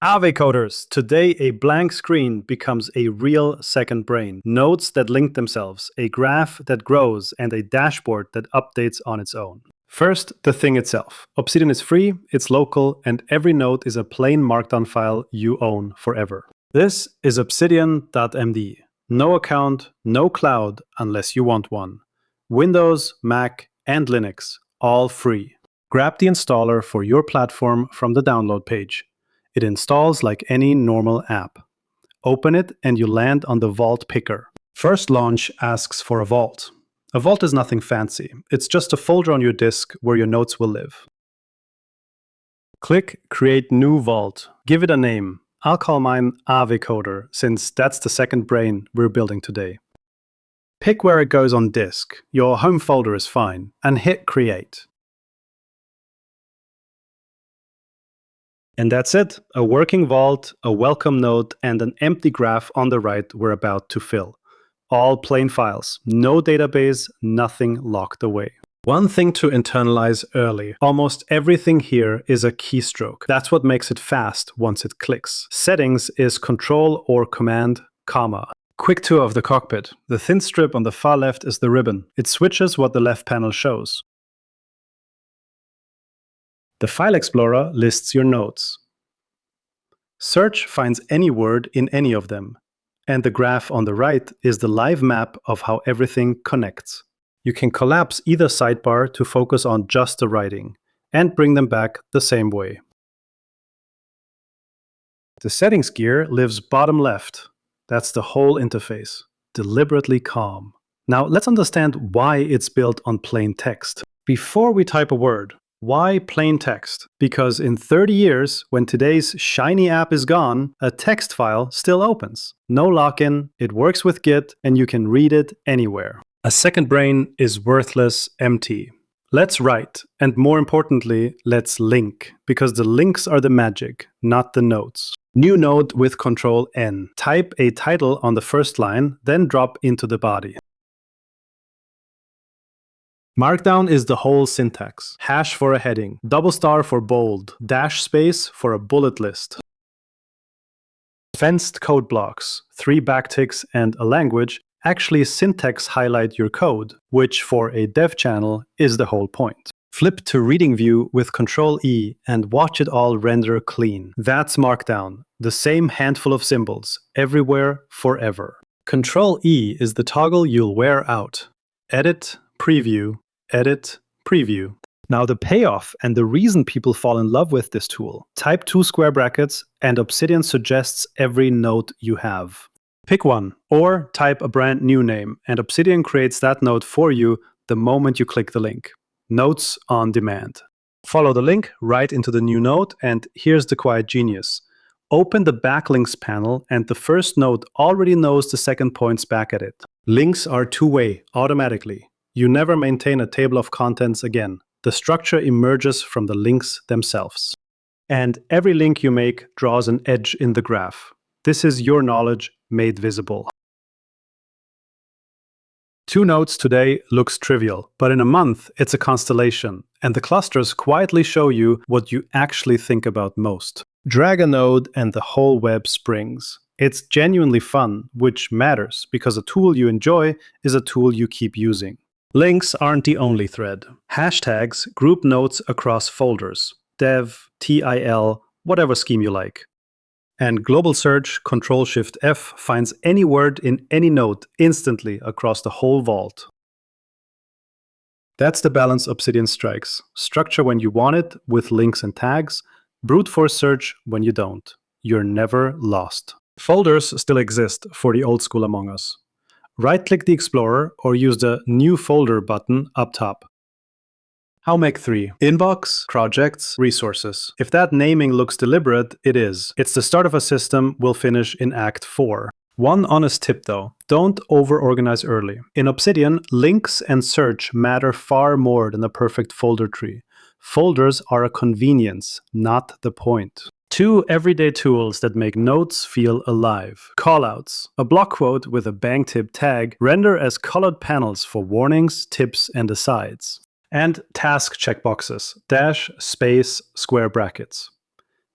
Ave coders, today a blank screen becomes a real second brain. Nodes that link themselves, a graph that grows, and a dashboard that updates on its own. First, the thing itself. Obsidian is free, it's local, and every node is a plain Markdown file you own forever. This is obsidian.md. No account, no cloud unless you want one. Windows, Mac, and Linux, all free. Grab the installer for your platform from the download page. It installs like any normal app. Open it and you land on the Vault picker. First launch asks for a vault. A vault is nothing fancy. It's just a folder on your disk where your notes will live. Click Create New Vault. Give it a name. I'll call mine Ave Coder, since that's the second brain we're building today. Pick where it goes on disk. Your home folder is fine. And hit Create. And that's it, a working vault, a welcome node, and an empty graph on the right we're about to fill. All plain files, no database, nothing locked away. One thing to internalize early, almost everything here is a keystroke. That's what makes it fast once it clicks. Settings is Control or Command, comma. Quick tour of the cockpit. The thin strip on the far left is the ribbon. It switches what the left panel shows. The File Explorer lists your nodes. Search finds any word in any of them. And the graph on the right is the live map of how everything connects. You can collapse either sidebar to focus on just the writing, and bring them back the same way. The settings gear lives bottom left. That's the whole interface, deliberately calm. Now let's understand why it's built on plain text. Before we type a word, why plain text? Because in 30 years, when today's shiny app is gone, a text file still opens. No lock-in, it works with Git, and you can read it anywhere. A second brain is worthless empty. Let's write, and more importantly, let's link, because the links are the magic, not the nodes. New node with Control N. Type a title on the first line, then drop into the body. Markdown is the whole syntax. Hash for a heading, double star for bold, dash space for a bullet list. Fenced code blocks, 3 backticks and a language actually syntax highlight your code, which for a dev channel is the whole point. Flip to reading view with Control E and watch it all render clean. That's Markdown, the same handful of symbols, everywhere, forever. Control E is the toggle you'll wear out. Edit, preview, edit, preview. Now the payoff and the reason people fall in love with this tool. Type 2 square brackets and Obsidian suggests every node you have. Pick one, or type a brand new name and Obsidian creates that node for you the moment you click the link. Notes on demand. Follow the link right into the new node, and here's the quiet genius. Open the backlinks panel and the first node already knows the second points back at it. Links are two-way, automatically. You never maintain a table of contents again. The structure emerges from the links themselves. And every link you make draws an edge in the graph. This is your knowledge made visible. 2 nodes today looks trivial, but in a month it's a constellation, and the clusters quietly show you what you actually think about most. Drag a node and the whole web springs. It's genuinely fun, which matters, because a tool you enjoy is a tool you keep using. Links aren't the only thread. Hashtags group nodes across folders, dev, til, whatever scheme you like. And global search, Ctrl-Shift-F, finds any word in any node instantly across the whole vault. That's the balance Obsidian strikes. Structure when you want it, with links and tags. Brute force search when you don't. You're never lost. Folders still exist for the old school among us. Right-click the Explorer or use the New Folder button up top. How make 3? Inbox, projects, resources. If that naming looks deliberate, it is. It's the start of a system we'll finish in Act 4. One honest tip though, don't over-organize early. In Obsidian, links and search matter far more than a perfect folder tree. Folders are a convenience, not the point. 2 everyday tools that make notes feel alive. Callouts. A block quote with a bang tip tag render as colored panels for warnings, tips, and asides. And task checkboxes, dash, space, square brackets.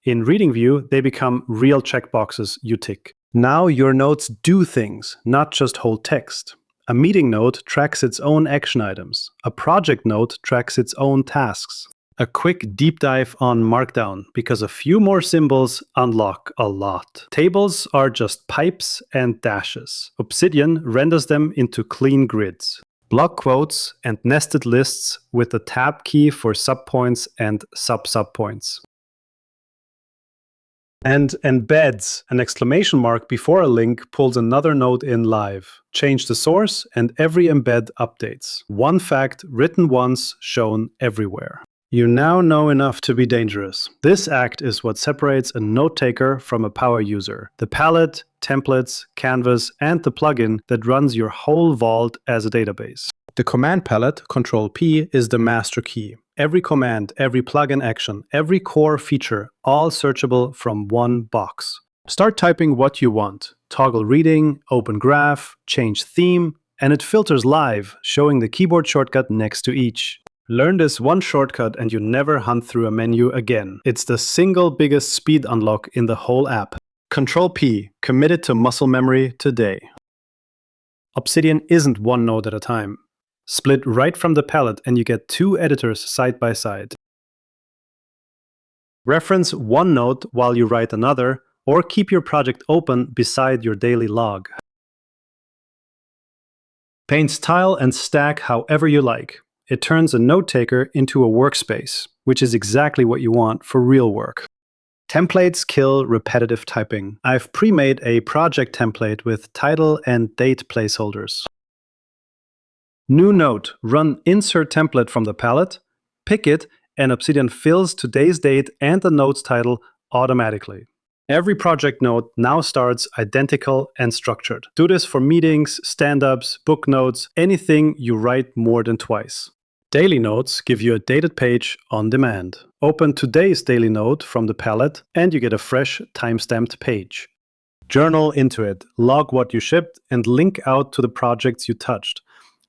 In Reading View, they become real checkboxes you tick. Now your notes do things, not just hold text. A meeting note tracks its own action items. A project note tracks its own tasks. A quick deep dive on Markdown, because a few more symbols unlock a lot. Tables are just pipes and dashes. Obsidian renders them into clean grids. Block quotes and nested lists with the tab key for subpoints and sub-subpoints. And embeds, an exclamation mark before a link pulls another node in live. Change the source and every embed updates. One fact written once, shown everywhere. You now know enough to be dangerous. This act is what separates a note taker from a power user. The palette, templates, canvas, and the plugin that runs your whole vault as a database. The command palette, Control-P, is the master key. Every command, every plugin action, every core feature, all searchable from one box. Start typing what you want. Toggle reading, open graph, change theme, and it filters live, showing the keyboard shortcut next to each. Learn this one shortcut and you never hunt through a menu again. It's the single biggest speed unlock in the whole app. Control-P, committed to muscle memory today. Obsidian isn't one node at a time. Split right from the palette and you get two editors side by side. Reference one node while you write another, or keep your project open beside your daily log. Paint style and stack however you like. It turns a note taker into a workspace, which is exactly what you want for real work. Templates kill repetitive typing. I've pre-made a project template with title and date placeholders. New note, run insert template from the palette, pick it, and Obsidian fills today's date and the note's title automatically. Every project note now starts identical and structured. Do this for meetings, stand-ups, book notes, anything you write more than twice. Daily notes give you a dated page on demand. Open today's daily note from the palette and you get a fresh time-stamped page. Journal into it, log what you shipped, and link out to the projects you touched.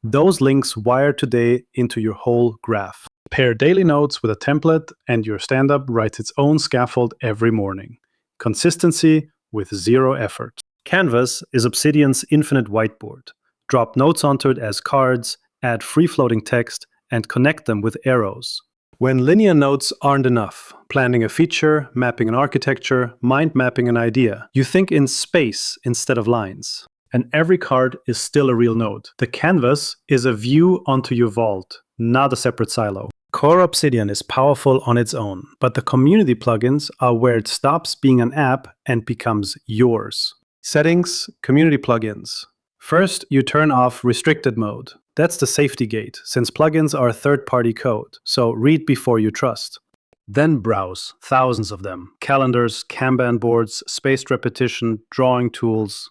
Those links wire today into your whole graph. Pair daily notes with a template and your stand-up writes its own scaffold every morning. Consistency with zero effort. Canvas is Obsidian's infinite whiteboard. Drop notes onto it as cards, add free-floating text, and connect them with arrows. When linear notes aren't enough, planning a feature, mapping an architecture, mind mapping an idea, you think in space instead of lines. And every card is still a real node. The canvas is a view onto your vault, not a separate silo. Core Obsidian is powerful on its own, but the community plugins are where it stops being an app and becomes yours. Settings, community plugins. First, you turn off restricted mode. That's the safety gate, since plugins are third-party code, so read before you trust. Then browse, thousands of them. Calendars, Kanban boards, spaced repetition, drawing tools.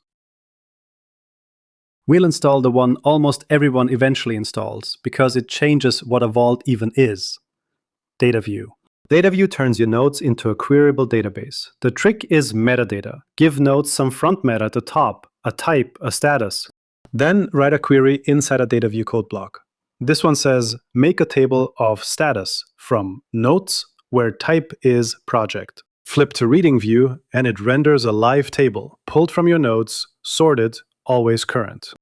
We'll install the one almost everyone eventually installs, because it changes what a vault even is. Dataview. Dataview turns your notes into a queryable database. The trick is metadata. Give notes some front meta at the top, a type, a status. Then write a query inside a Dataview code block. This one says, make a table of status from notes, where type is project. Flip to Reading View, and it renders a live table, pulled from your notes, sorted, always current.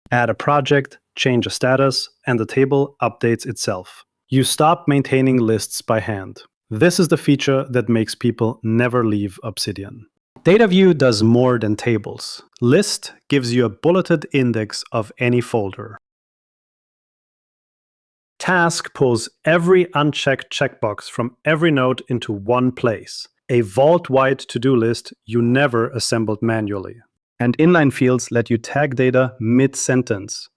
Add a project, change a status, and the table updates itself. You stop maintaining lists by hand. This is the feature that makes people never leave Obsidian. Dataview does more than tables. List gives you a bulleted index of any folder. Task pulls every unchecked checkbox from every node into one place. A vault-wide to-do list you never assembled manually. And inline fields let you tag data mid-sentence.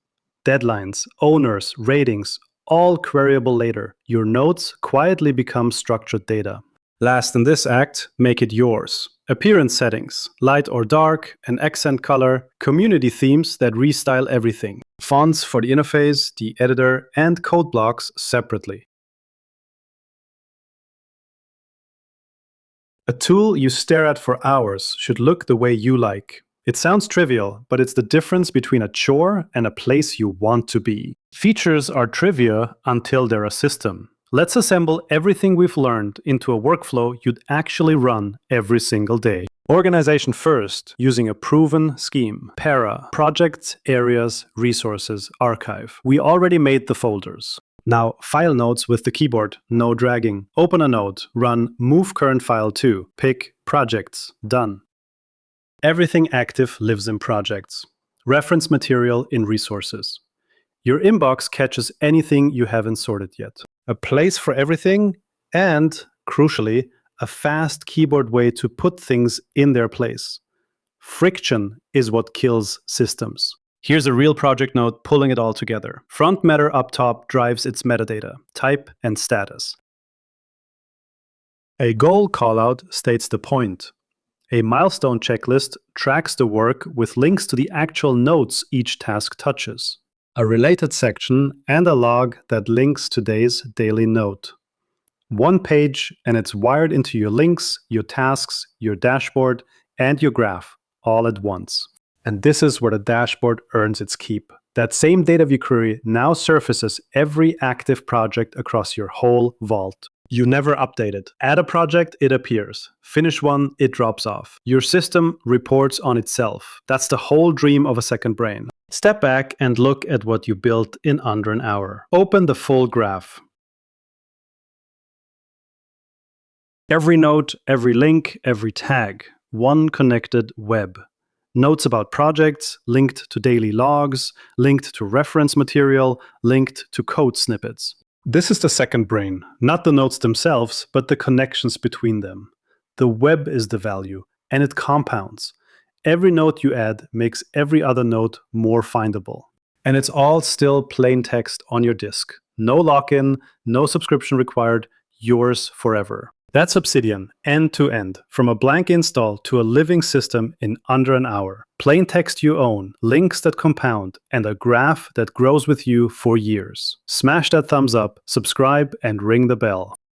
Deadlines, owners, ratings, all queryable later. Your notes quietly become structured data. Last in this act, make it yours. Appearance settings, light or dark, an accent color, community themes that restyle everything. Fonts for the interface, the editor, and code blocks separately. A tool you stare at for hours should look the way you like. It sounds trivial, but it's the difference between a chore and a place you want to be. Features are trivia until they're a system. Let's assemble everything we've learned into a workflow you'd actually run every single day. Organization first, using a proven scheme. Para, projects, areas, resources, archive. We already made the folders. Now, file nodes with the keyboard, no dragging. Open a node, run move current file to, pick projects, done. Everything active lives in projects. Reference material in resources. Your inbox catches anything you haven't sorted yet. A place for everything and, crucially, a fast keyboard way to put things in their place. Friction is what kills systems. Here's a real project node pulling it all together. Front matter up top drives its metadata, type and status. A goal callout states the point. A milestone checklist tracks the work with links to the actual nodes each task touches. A related section and a log that links today's daily note. One page and it's wired into your links, your tasks, your dashboard, and your graph all at once. And this is where the dashboard earns its keep. That same Dataview query now surfaces every active project across your whole vault. You never update it. Add a project, it appears. Finish one, it drops off. Your system reports on itself. That's the whole dream of a second brain. Step back and look at what you built in under an hour. Open the full graph. Every node, every link, every tag. One connected web. Notes about projects, linked to daily logs, linked to reference material, linked to code snippets. This is the second brain, not the nodes themselves, but the connections between them. The web is the value, and it compounds. Every node you add makes every other node more findable. And it's all still plain text on your disk. No lock-in, no subscription required, yours forever. That's Obsidian, end-to-end, from a blank install to a living system in under an hour. Plain text you own, links that compound, and a graph that grows with you for years. Smash that thumbs up, subscribe, and ring the bell.